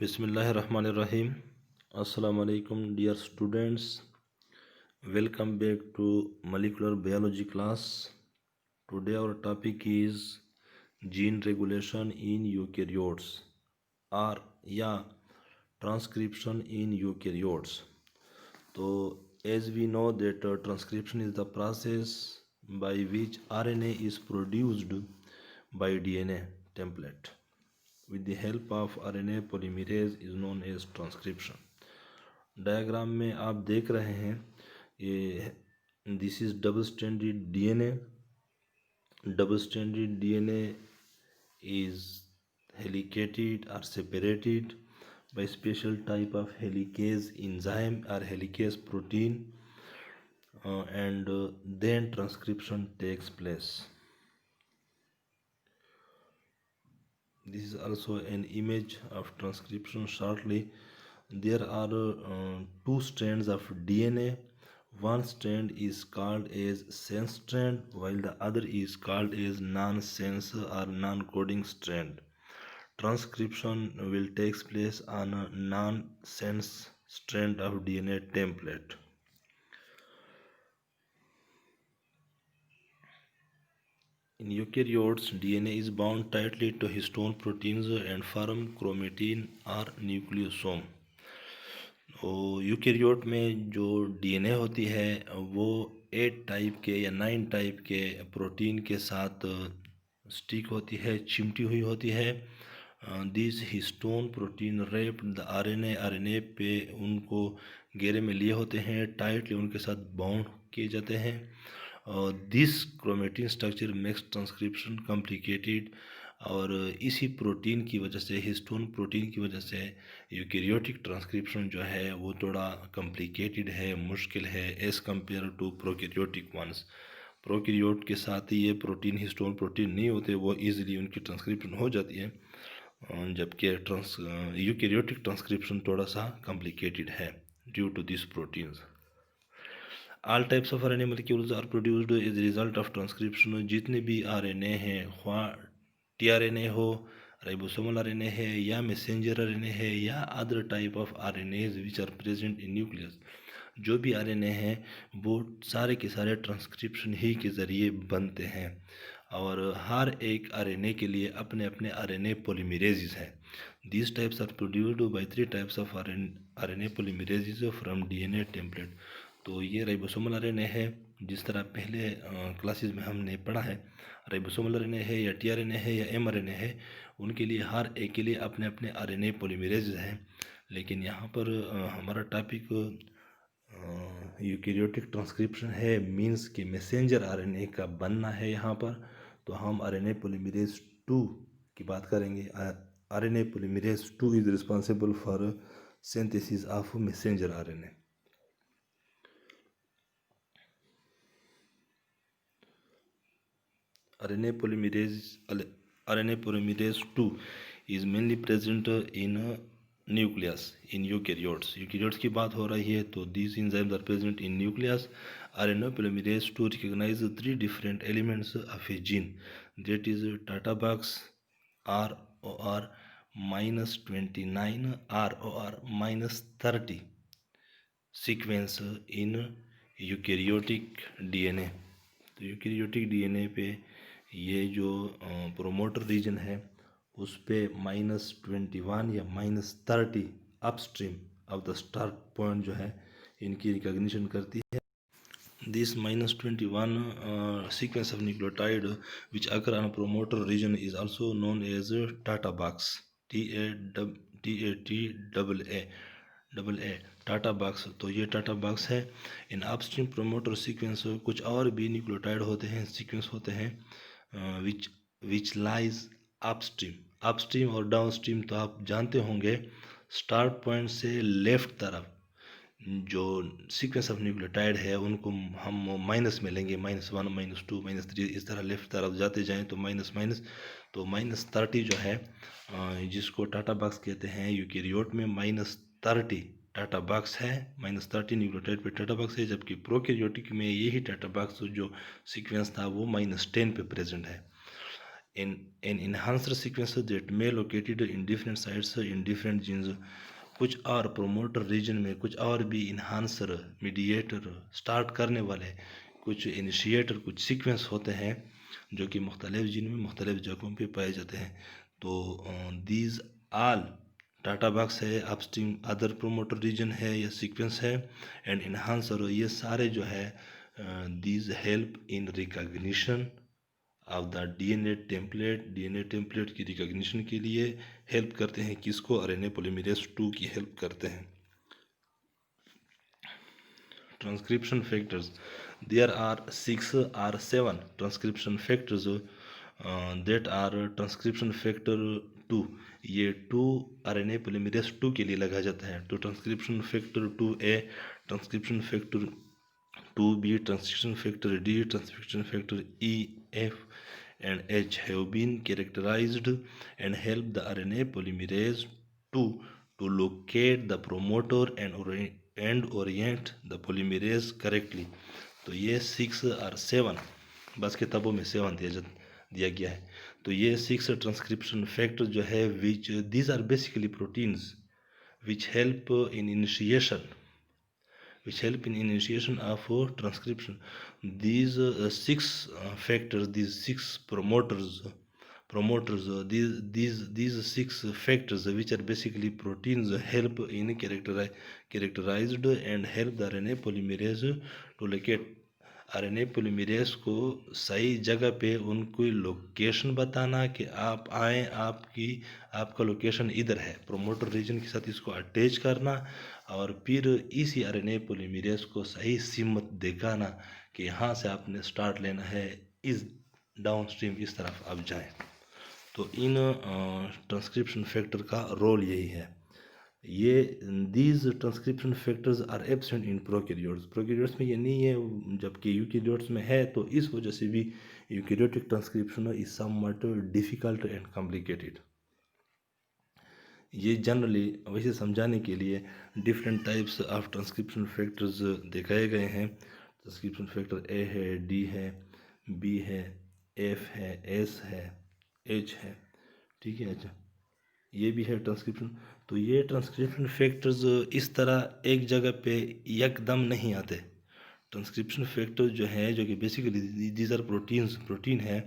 Bismillahirrahmanirrahim. Assalamu alaikum dear students. Welcome back to molecular biology class. Today our topic is gene regulation in eukaryotes or transcription in eukaryotes. So as we know that transcription is the process by which RNA is produced by DNA template with the help of RNA polymerase is known as transcription. Diagram में आप देख रहे हैं ये this is double stranded DNA. Double stranded DNA is helicated or separated by special type of helicase enzyme or helicase protein and then transcription takes place. This is also an image of transcription shortly. There are two strands of DNA. One strand is called as sense strand while the other is called as non-sense or non-coding strand. Transcription will take place on a non-sense strand of DNA template. In eukaryotes, DNA is bound tightly to histone proteins and form chromatin or nucleosome. तो eukaryote में जो DNA होती है वो 8 type के या 9 type के protein के साथ स्टिक होती है, चिमटी हुई होती है. This histone protein raped the RNA पे उनको घेरे में लिए होते हैं, टाइटली उनके साथ बाउंड किए जाते हैं. This chromatin structure makes transcription complicated और इसी प्रोटीन की वजह से, हिस्टोन प्रोटीन की वजह से यूकेरियोटिक ट्रांसक्रिप्शन जो है वो थोड़ा कॉम्प्लिकेटेड है, मुश्किल है as compare to prokaryotic ones. Prokaryote के साथ ये प्रोटीन हिस्टोन प्रोटीन नहीं होते, वो इजीली उनकी ट्रांसक्रिप्शन हो जाती है, जबकि यूकेरियोटिक ट्रांसक्रिप्शन थोड़ा सा कॉम्प्लिकेटेड है due to this proteins. All types of RNA molecules are produced as a result of transcription. जितने भी RNA हैं, tRNA हो, राइबोसोमल RNA है या मैसेंजर RNA है या other type of RNAs which are present in nucleus, जो भी RNA हैं वो सारे के सारे ट्रांसक्रिप्शन ही के ज़रिए बनते हैं. और हर एक RNA के लिए अपने अपने RNA polymerases हैं. These types are produced by 3 types of RNA polymerases from DNA template. तो ये राइबोसोमल RNA है, जिस तरह पहले क्लासेस में हमने पढ़ा है. राइबोसोमल RNA है या tRNA है या mRNA है, उनके लिए हर एक के लिए अपने अपने RNA पोलीमरेज हैं. लेकिन यहाँ पर हमारा टॉपिक यूकेरियोटिक ट्रांसक्रिप्शन है, मीन्स कि मैसेंजर RNA का बनना है यहाँ पर. तो हम RNA पोलीमरेज 2 की बात करेंगे. RNA polymerase 2 is responsible for synthesis of messenger RNA. RNA polymerase 2 is mainly present in nucleus in eukaryotes. Eukaryotes की बात हो रही है तो these enzymes are present in nucleus. RNA polymerase 2 recognize 3 different elements of a gene, that is Tata box ROR -29 ROR -30 sequence in eukaryotic DNA. तो eukaryotic DNA पे ये जो प्रोमोटर रीजन है उस पे -21 या -30 upstream of the start point जो है इनकी रिकॉग्निशन करती है. This -21 sequence of nucleotide which occur on promoter region is also known as TATA box, TATA TATA box. तो ये टाटा बॉक्स है. इन अपस्ट्रीम प्रोमोटर सीक्वेंस कुछ और भी न्यूक्लियोटाइड होते हैं, सीक्वेंस होते हैं विच लाइज अपस्ट्रीम और डाउनस्ट्रीम. तो आप जानते होंगे स्टार्ट पॉइंट से लेफ्ट तरफ जो सीक्वेंस ऑफ न्यूक्लियोटाइड है उनको हम माइनस में लेंगे, -1 -2 -3, इस तरह लेफ्ट तरफ जाते जाएं तो माइनस माइनस. तो -30 जो है जिसको टाटा बॉक्स कहते हैं, यूकेरियोट में -30 टाटा बॉक्स है, -30 न्यूक्लियोटाइड पे टाटा बॉक्स है, जबकि प्रोकैरियोटिक में यही टाटा बॉक्स जो सीक्वेंस था वो -10 पे प्रेजेंट है. an enhancer sequence that may located in different sites in different genes. कुछ और प्रोमोटर रीजन में कुछ और भी इन्हांसर, मीडिएटर, स्टार्ट करने वाले कुछ इनिशिएटर, कुछ सीक्वेंस होते हैं जो कि मुख्तलिफ जीन में मुख्तलिफ जगहों पे पाए जाते हैं। तो दीज आल टाटा बॉक्स है, अपस्ट्रीम अदर प्रोमोटर रीजन है या सीक्वेंस है, एंड इन्हांसर, ये सारे जो है these help in recognition of the DNA template की रिकॉग्निशन के लिए हेल्प करते हैं। किसको? आरएनए पॉलीमरेज 2 की हेल्प करते हैं। Transcription factors, there are 6 or 7 transcription factors that are transcription factor 2, ये 2 आरएनए पॉलीमरेज 2 के लिए लगाया जाता है। तो transcription factor 2A, transcription factor 2B, transcription factor D, transcription factor E, F and H have been characterized and help the RNA polymerase 2 to locate the promoter and orient the polymerase correctly। तो ये 6 और 7, बस किताबों में 7 दिया गया है। तो ये 6 ट्रांसक्रिप्शन फैक्टर जो है which these are basically proteins which help in initiation of transcription. These 6 factors, these 6 promoters, these 6 factors which are basically proteins help in characterized and help the RNA polymerase to locate। RNA polymerase को सही जगह पे उनको location बताना कि आप आए, आपका लोकेशन इधर है, प्रोमोटर रीजन के साथ इसको अटैच करना, और फिर इसी आरएनए पोलीमरेज को सही सीमत दिखाना कि यहाँ से आपने स्टार्ट लेना है, इस डाउन स्ट्रीम इस तरफ आप जाएं। तो इन ट्रांसक्रिप्शन फैक्टर का रोल यही है। ये these transcription factors are absent in prokaryotes में ये नहीं है, जबकि यूकैरियोट्स में है। तो इस वजह से भी eukaryotic transcription is somewhat difficult and complicated. ये जनरली वैसे समझाने के लिए different types of transcription factors दिखाए गए हैं। ट्रांसक्रिप्शन फैक्टर ए है, डी है, बी है, एफ है, एस है, एच है, ठीक है। अच्छा, ये भी है ट्रांसक्रिप्शन। तो ये ट्रांसक्रिप्शन फैक्टर्स इस तरह एक जगह पे एकदम नहीं आते। ट्रांसक्रिप्शन फैक्टर जो है, जो कि बेसिकली दीज आर प्रोटीन है,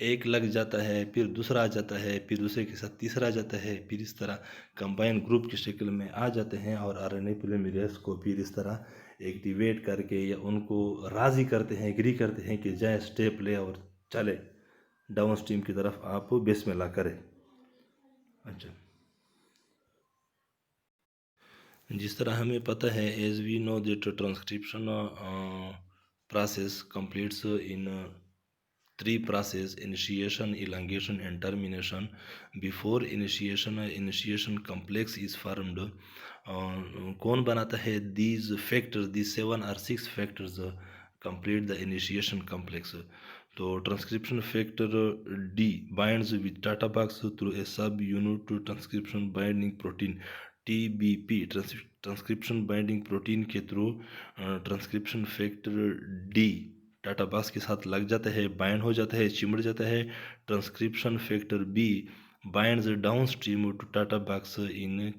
एक लग जाता है, फिर दूसरा आ जाता है, फिर दूसरे के साथ तीसरा आ जाता है, फिर इस तरह कंबाइन ग्रुप की शक्ल में आ जाते हैं, और आरएनए पॉलीमरेज को फिर इस तरह एक्टिवेट करके या उनको राज़ी करते हैं, एग्री करते हैं कि जाए स्टेप ले और चले डाउन स्ट्रीम की तरफ, आप बिस्मिल्लाह करें। अच्छा, जिस तरह हमें पता है, as we know that transcription process completes in 3 process: initiation, elongation and termination. Before initiation complex is formed। कौन बनाता है these factors, these 7 or 6 factors complete the initiation complex। तो transcription factor D binds with data box through a sub unit to transcription binding protein TBP। Transcription binding protein के through transcription factor D TATA box के साथ लग जाता है, bind हो जाता है, चिमड़ जाता है। Transcription factor B binds downstream to TATA box in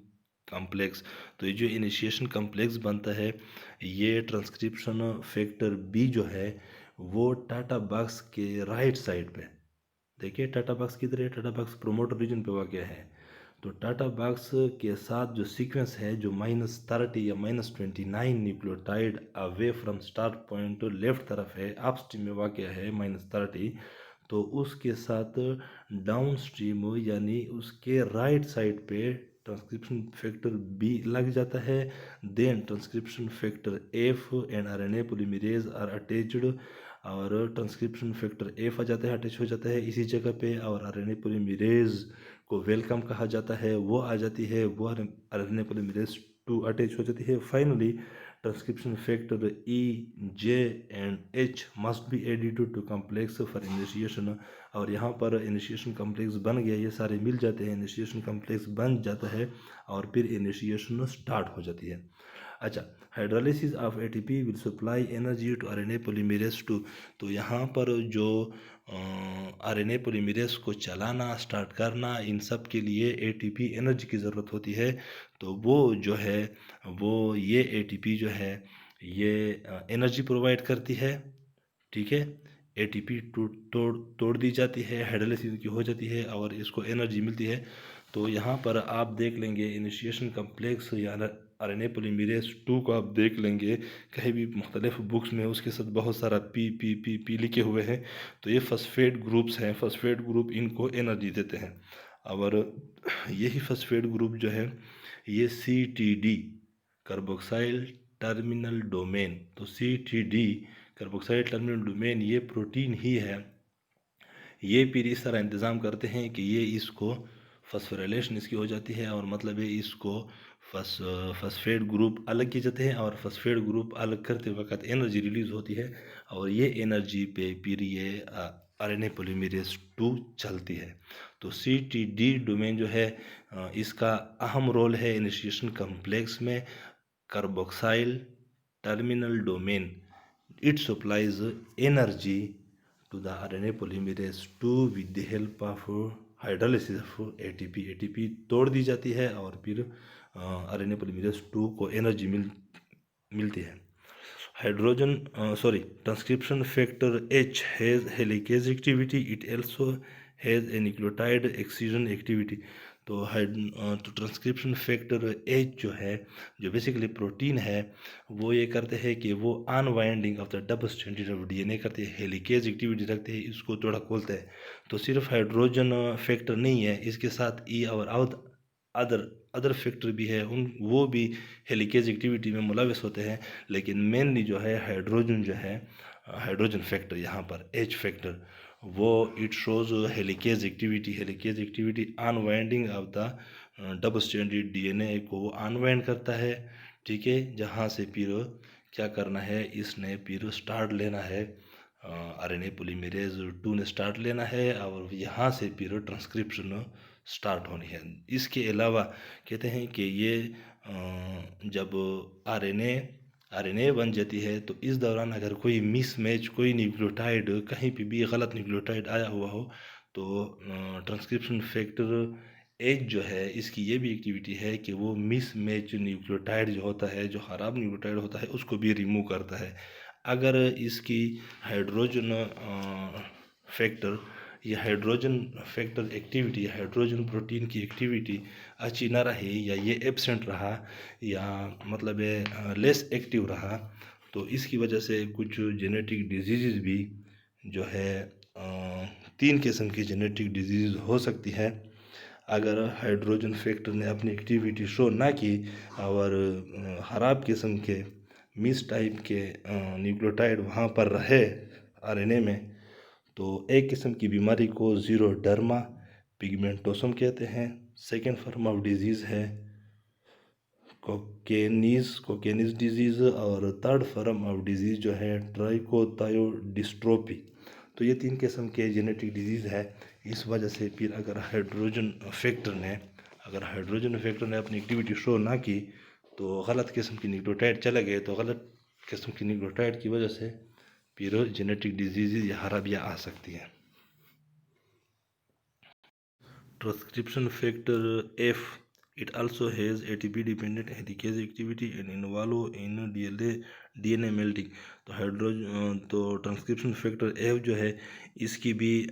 complex. तो ये जो इनिशिएशन कॉम्प्लेक्स बनता है, ये ट्रांसक्रिप्शन फैक्टर बी जो है वो टाटा बॉक्स के राइट साइड पे, देखिए टाटा बॉक्स किधर है, टाटा बॉक्स प्रोमोटर रीजन पे वाक़या है। तो टाटा बॉक्स के साथ जो सीक्वेंस है, जो -30 या -29 nucleotide away from start point left तरफ है, अप स्ट्रीम में वाक़या है -30, तो उसके साथ डाउन स्ट्रीम यानी उसके राइट साइड पे ट्रांसक्रिप्शन फैक्टर बी लग जाता है। Then transcription factor F and RNA polymerase are attached, और ट्रांसक्रिप्शन फैक्टर एफ आ जाता है, अटैच हो जाता है इसी जगह पे, और आरएनए पॉलीमरेज को वेलकम कहा जाता है, वो आ जाती है, वो आरएनए पॉलीमरेज 2 अटैच हो जाती है। Finally transcription factor E, J and H must be added to complex for initiation. और यहाँ पर इनिशिएशन कम्प्लेक्स बन गया, ये सारे मिल जाते हैं, इनिशिएशन कम्प्लेक्स बन जाता है और फिर इनिशिएशन स्टार्ट हो जाती है। अच्छा, hydrolysis of ATP will supply energy to RNA polymerase two. तो यहाँ पर जो आरएनए पॉलीमरेज को चलाना, स्टार्ट करना, इन सब के लिए एटीपी एनर्जी की ज़रूरत होती है। तो वो जो है वो ये एटीपी जो है ये एनर्जी प्रोवाइड करती है। ठीक है, एटीपी तोड़ दी जाती है, हाइड्रोलिसिस की हो जाती है और इसको एनर्जी मिलती है। तो यहाँ पर आप देख लेंगे इनिशिएशन कम्प्लेक्स या आरएनए पॉलीमरेज 2 को आप देख लेंगे कहीं भी मुख्तलिफ बुक्स में, उसके साथ बहुत सारा पी लिखे हुए हैं। तो ये फॉस्फेट ग्रुप्स हैं, फॉस्फेट ग्रुप इनको एनर्जी देते हैं। और यही फॉस्फेट ग्रुप जो है ये CTD कार्बोक्साइल टर्मिनल डोमेन, तो CTD कार्बोक्साइल टर्मिनल डोमेन ये प्रोटीन ही है। ये फिर इस तरह इंतज़ाम करते हैं कि ये इसको फॉस्फोराइलेशन इसकी हो जाती है और मतलब ये इसको फॉस्फेट ग्रुप अलग किए जाते हैं और फॉस्फेट ग्रुप अलग करते वक्त एनर्जी रिलीज होती है और ये एनर्जी पे फिर ये आरएनए पॉलीमरेज 2 चलती है। तो CTD डोमेन जो है इसका अहम रोल है इनिशिएशन कम्प्लेक्स में। Carboxyl terminal domain, it supplies energy to the RNA polymerase 2 with the help of hydrolysis of ATP. ATP तोड़ दी जाती है और फिर आरएनए पॉलीमरेज 2 को एनर्जी मिलती है। Hydrogen transcription factor H has helicase activity, it also has a nucleotide excision activity. तो transcription factor H जो है, जो बेसिकली प्रोटीन है, वो ये करते हैं कि वो unwinding of the double stranded of DNA करते हैं, हेलिकेज एक्टिविटी रखते हैं, इसको थोड़ा खोलते हैं। तो सिर्फ हाइड्रोजन फैक्टर नहीं है, इसके साथ E और अदर फैक्टर भी है, वो भी हेलिकेज एक्टिविटी में मुलविस होते हैं। लेकिन मेनली जो है हाइड्रोजन जो है, हाइड्रोजन फैक्टर यहाँ पर H फैक्टर, वो it shows helicase activity unwinding of the double stranded DNA को अनवाइंड करता है। ठीक है, जहाँ से फिर क्या करना है, इसने फिर स्टार्ट लेना है, आरएनए पॉलीमरेज 2 ने स्टार्ट लेना है और यहाँ से फिर ट्रांसक्रिप्शन स्टार्ट होनी है। इसके अलावा कहते हैं कि ये जब आरएनए बन जाती है तो इस दौरान अगर कोई मिसमैच, कोई न्यूक्लियोटाइड कहीं पे भी गलत न्यूक्लियोटाइड आया हुआ हो तो ट्रांसक्रिप्शन फैक्टर H जो है, इसकी ये भी एक्टिविटी है कि वो मिसमैच न्यूक्लियोटाइड जो होता है, जो ख़राब न्यूक्लियोटाइड होता है, उसको भी रिमूव करता है। अगर इसकी हाइड्रोजन फैक्टर या hydrogen factor activity, hydrogen protein की एक्टिविटी अच्छी ना रही या ये एब्सेंट रहा या मतलब लेस एक्टिव रहा, तो इसकी वजह से कुछ जेनेटिक डिजीज़ भी जो है 3 किस्म की जेनेटिक डिजीज़ हो सकती है। अगर हाइड्रोजन फैक्टर ने अपनी एक्टिविटी शो ना की और ख़राब किस्म के मिस टाइप के न्यूक्लियोटाइड वहाँ पर रहे आरएनए में, तो एक किस्म की बीमारी को ज़ीरोडर्मा पिगमेंटोसम कहते हैं। सेकेंड फॉर्म ऑफ डिजीज़ है कोकेनीज डिजीज़ और थर्ड फॉर्म ऑफ डिजीज़ जो है ट्राइकोथायोडिस्ट्रोफी। तो ये 3 किस्म के जेनेटिक डिजीज़ है। इस वजह से फिर अगर हाइड्रोजन फैक्टर ने अपनी एक्टिविटी शो ना की तो गलत किस्म की न्यूक्लियोटाइड चले गए, तो गलत किस्म की न्यूक्लियोटाइड की वजह से फिर जेनेटिक डिजीज़ या खराबियाँ आ सकती हैं। Transcription factor F, it also has ATP dependent helicase activity and involve in DNA melting। तो ट्रांसक्रिप्शन फैक्टर F जो है, इसकी भी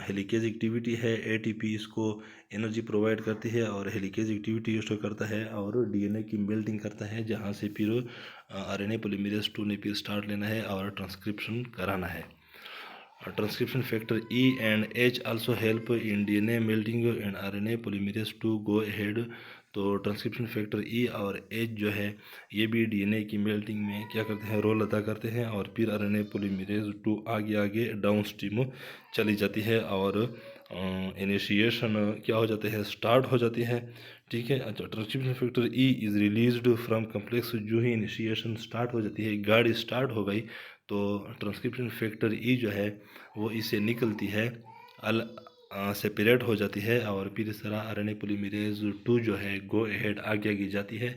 हेलिकेज एक्टिविटी है। ATP इसको एनर्जी प्रोवाइड करती है और हेलिकेज एक्टिविटी यूज करता है और डीएनए की मेल्टिंग करता है, जहाँ से फिर आरएनए पॉलीमरेज 2 ने फिर स्टार्ट लेना है और ट्रांसक्रिप्शन कराना है। Transcription factor E and H also help in DNA melting and RNA polymerase to go ahead। तो ट्रांसक्रिप्शन फैक्टर E और H जो है, ये भी डीएनए की मेल्टिंग में क्या करते हैं, रोल अदा करते हैं और फिर आरएनए पॉलीमरेज 2 आगे डाउन स्ट्रीम चली जाती है और इनिशिएशन क्या हो जाते हैं, स्टार्ट हो जाती है। ठीक है। अच्छा, transcription factor E is released from complex. जो ही इनिशिएशन स्टार्ट हो जाती है, गाड़ी स्टार्ट हो गई, तो ट्रांसक्रिप्शन फैक्टर ई जो है वो इससे निकलती है, अल सेपरेट हो जाती है, और फिर इस तरह आरएनए पॉलीमरेज 2 जो है गो अहेड आगे आगे जाती है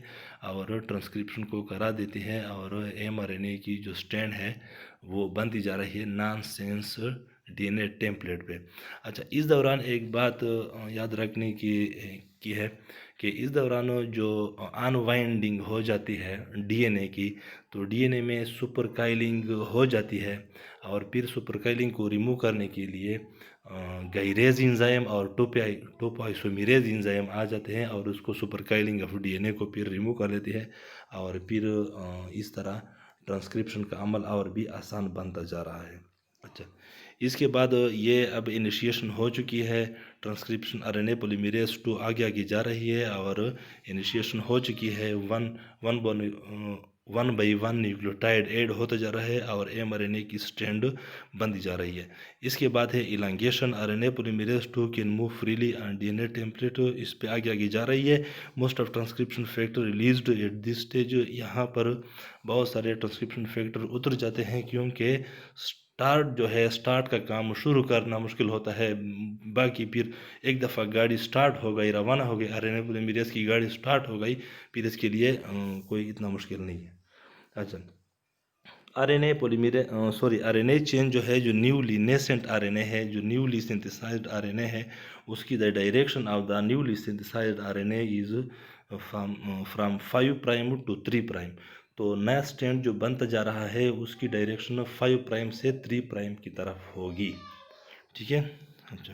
और ट्रांसक्रिप्शन को करा देती है, और एमआरएनए की जो स्ट्रैंड है वो बनती जा रही है नॉनसेंस डीएनए टेम्पलेट पे। अच्छा, इस दौरान एक बात याद रखने की है कि इस दौरान जो अनवाइंडिंग हो जाती है डीएनए की, तो डीएनए में सुपर काइलिंग हो जाती है, और फिर सुपर काइलिंग को रिमूव करने के लिए गाइरेज इंजाइम और टोपोआइसोमेरेज इंजाइम आ जाते हैं, और उसको सुपर काइलिंग ऑफ डीएनए को फिर रिमूव कर लेती है, और फिर इस तरह ट्रांसक्रिप्शन का अमल और भी आसान बनता जा रहा है। अच्छा, इसके बाद ये अब इनिशिएशन हो चुकी है, ट्रांसक्रिप्शन आरएनए पॉलीमरेज 2 आगे आगे जा रही है, और इनिशिएशन हो चुकी है, one by one nucleotide add होता जा रहा है, और एमआरएनए की स्ट्रैंड बनती जा रही है। इसके बाद है elongation. RNA polymerase 2 can move freely on DNA template. इस पे आगे आगे जा रही है। Most of transcription factor released at this stage. यहाँ पर बहुत सारे ट्रांसक्रिप्शन फैक्टर उतर जाते हैं, क्योंकि स्टार्ट का काम शुरू करना मुश्किल होता है। बाकी फिर एक दफ़ा गाड़ी स्टार्ट हो गई, रवाना हो गई, आरएनए पॉलीमरेज की गाड़ी स्टार्ट हो गई, फिर इसके लिए कोई इतना मुश्किल नहीं है। अच्छा, आरएनए पॉलीमरेज आरएनए चेन जो है, जो न्यूली नेसेंट आरएनए है, जो न्यूली सिंथेसाइज्ड आरएनए है, उसकी the direction of the newly synthesised RNA is from 5 prime to 3 prime. तो नया स्ट्रैंड जो बनता जा रहा है उसकी डायरेक्शन 5 प्राइम से 3 प्राइम की तरफ होगी। ठीक है। अच्छा,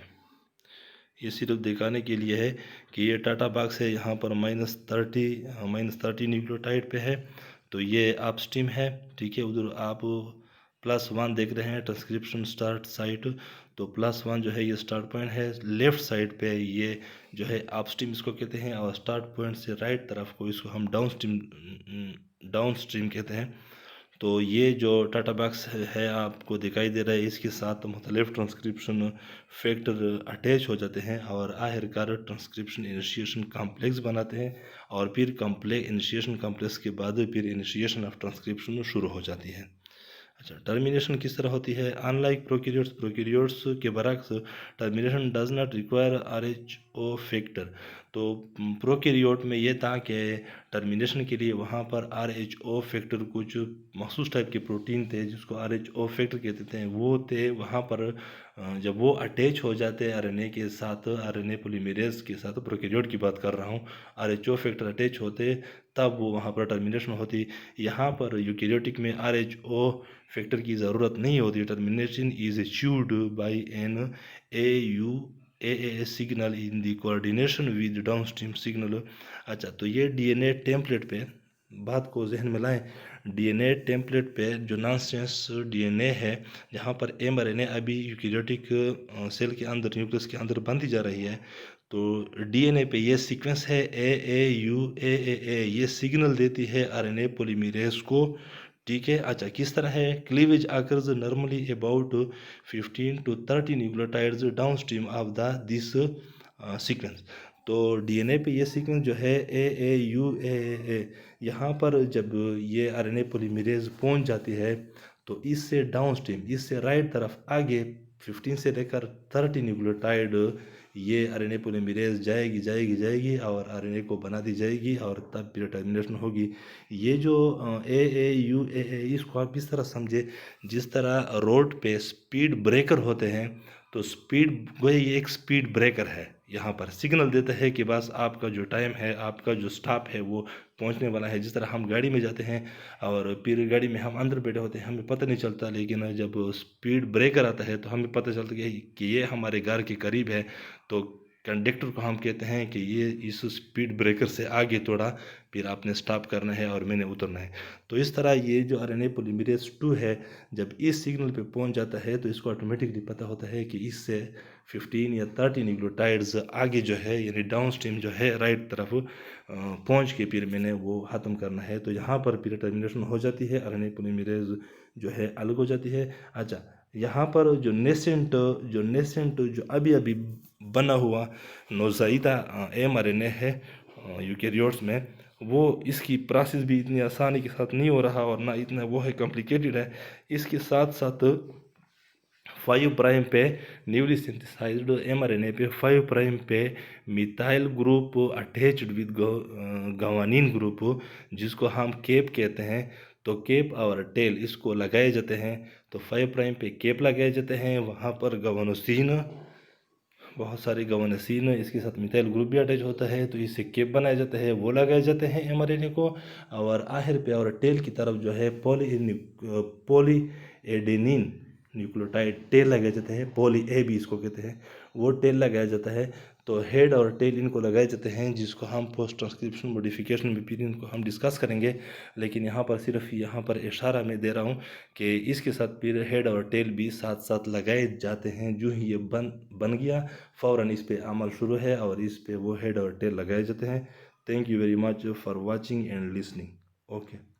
ये सिर्फ दिखाने के लिए है कि ये टाटा बॉक्स है, यहाँ पर -30 न्यूक्लियोटाइड पे है, तो ये अपस्ट्रीम है। ठीक है, उधर आप +1 देख रहे हैं ट्रांसक्रिप्शन स्टार्ट साइट, तो +1 जो है ये स्टार्ट पॉइंट है। लेफ्ट साइड पे ये जो है अपस्ट्रीम इसको कहते हैं, और स्टार्ट पॉइंट से राइट तरफ को इसको हम डाउनस्ट्रीम कहते हैं। तो ये जो टाटा बॉक्स है आपको दिखाई दे रहा है, इसके साथ मुख्तलिफ ट्रांसक्रिप्शन फैक्टर अटैच हो जाते हैं, और आखिरकार ट्रांसक्रिप्शन इनिशिएशन कॉम्प्लेक्स बनाते हैं, और फिर इनिशिएशन कॉम्प्लेक्स के बाद फिर इनिशिएशन ऑफ ट्रांसक्रिप्शन शुरू हो जाती है। अच्छा, टर्मिनेशन किस तरह होती है? अनलाइक प्रोकैरियोट्स के बरक्स, termination does not require RHO factor. तो प्रोकैरियोट में ये था कि टर्मिनेशन के लिए वहाँ पर आरएचओ फैक्टर, कुछ मखसूस टाइप के प्रोटीन थे जिसको आरएचओ फैक्टर कहते थे, वो थे वहाँ पर। जब वो अटैच हो जाते हैं आरएनए के साथ, आरएनए पॉलीमरेज के साथ, प्रोकैरियोट की बात कर रहा हूँ, आरएचओ फैक्टर अटैच होते, तब वो वहाँ पर टर्मिनेशन होती। यहाँ पर यूकैरियोटिक में आरएचओ फैक्टर की ज़रूरत नहीं होती। Termination is achieved by an AUAA signal in the coordination with downstream signal. अच्छा, तो ये डीएनए टेम्पलेट पे, बात को जहन में लाएं, डीएनए टेम्पलेट पे जो नॉनसेंस डीएनए है, जहाँ पर एमआरएनए अभी यूकैरियोटिक सेल के अंदर, न्यूक्लियस के अंदर बनती जा रही है, तो डीएनए पे ये सीक्वेंस है AAUAAA, ये सिग्नल देती है आरएनए पॉलीमरेज को। ठीक है। अच्छा, किस तरह है? Cleavage occurs normally about 15 to 30 nucleotides downstream of the this sequence. तो डीएनए पे ये सीक्वेंस जो है AAUAAA, यहाँ पर जब ये आरएनए पॉलीमरेज पहुँच जाती है, तो इससे डाउनस्ट्रीम, इससे राइट तरफ आगे 15 से लेकर 30 न्यूक्लियोटाइड ये आरएनए पॉलीमरेज जाएगी और आरएनए को बना दी जाएगी, और तब फिर टर्मिनेशन होगी। ये जो AAUAA, इसको आप इस तरह समझे, जिस तरह रोड पे स्पीड ब्रेकर होते हैं, तो स्पीड, वही एक स्पीड ब्रेकर है, यहाँ पर सिग्नल देता है कि बस आपका जो टाइम है, आपका जो स्टॉप है वो पहुँचने वाला है। जिस तरह हम गाड़ी में जाते हैं और फिर गाड़ी में हम अंदर बैठे होते हैं, हमें पता नहीं चलता, लेकिन जब स्पीड ब्रेकर आता है तो हमें पता चलता है कि ये हमारे घर के करीब है, तो कंडक्टर को हम कहते हैं कि ये इस स्पीड ब्रेकर से आगे थोड़ा, फिर आपने स्टॉप करना है और मैंने उतरना है। तो इस तरह ये जो आरएनए पॉलीमरेज 2 है, जब इस सिग्नल पे पहुंच जाता है, तो इसको ऑटोमेटिकली पता होता है कि इससे 15 या 30 न्यूक्लियोटाइड्स आगे जो है, यानी डाउन स्ट्रीम जो है, राइट तरफ पहुंच के फिर मैंने वो ख़त्म करना है। तो यहाँ पर फिर टर्मिनेशन हो जाती है, आरएनए पॉलीमरेज जो है अलग हो जाती है। अच्छा, यहाँ पर जो नेसेंट जो अभी अभी बना हुआ नौज़ाइदा एमआरएनए है, यूकेरियोट्स में, वो इसकी प्रोसेस भी इतनी आसानी के साथ नहीं हो रहा और ना इतना वो है कॉम्प्लिकेटेड है। इसके साथ साथ 5 प्राइम पे न्यूली सिंथेसाइज्ड एमआरएनए पे 5 प्राइम पे methyl group attached with guanine group, जिसको हम केप कहते हैं। तो केप और टेल इसको लगाए जाते हैं। तो 5 प्राइम पे केप लगाए जाते हैं, वहाँ पर गवानोसिन, बहुत सारे गवानोसिन, इसके साथ मिथाइल ग्रुप भी अटैच होता है, तो इससे केप बनाए जाते हैं, वो लगाए जाते हैं एमआरएनए को। और आखिर पे और टेल की तरफ जो है पॉली एडेनिन न्यूक्लियोटाइड टेल लगाए जाते हैं, पॉली ए भी इसको कहते हैं, वो टेल लगाया जाता है। तो हेड और टेल इनको लगाए जाते हैं, जिसको हम पोस्ट ट्रांसक्रिप्शन मॉडिफिकेशन में फिर इनको हम डिस्कस करेंगे। लेकिन यहाँ पर सिर्फ यहाँ पर इशारा मैं दे रहा हूँ कि इसके साथ फिर हेड और टेल भी साथ साथ लगाए जाते हैं। जो ही ये बन गया, फ़ौरन इस पर अमल शुरू है और इस पे वो हेड और टेल लगाए जाते हैं। Thank you very much for watching and listening. Okay.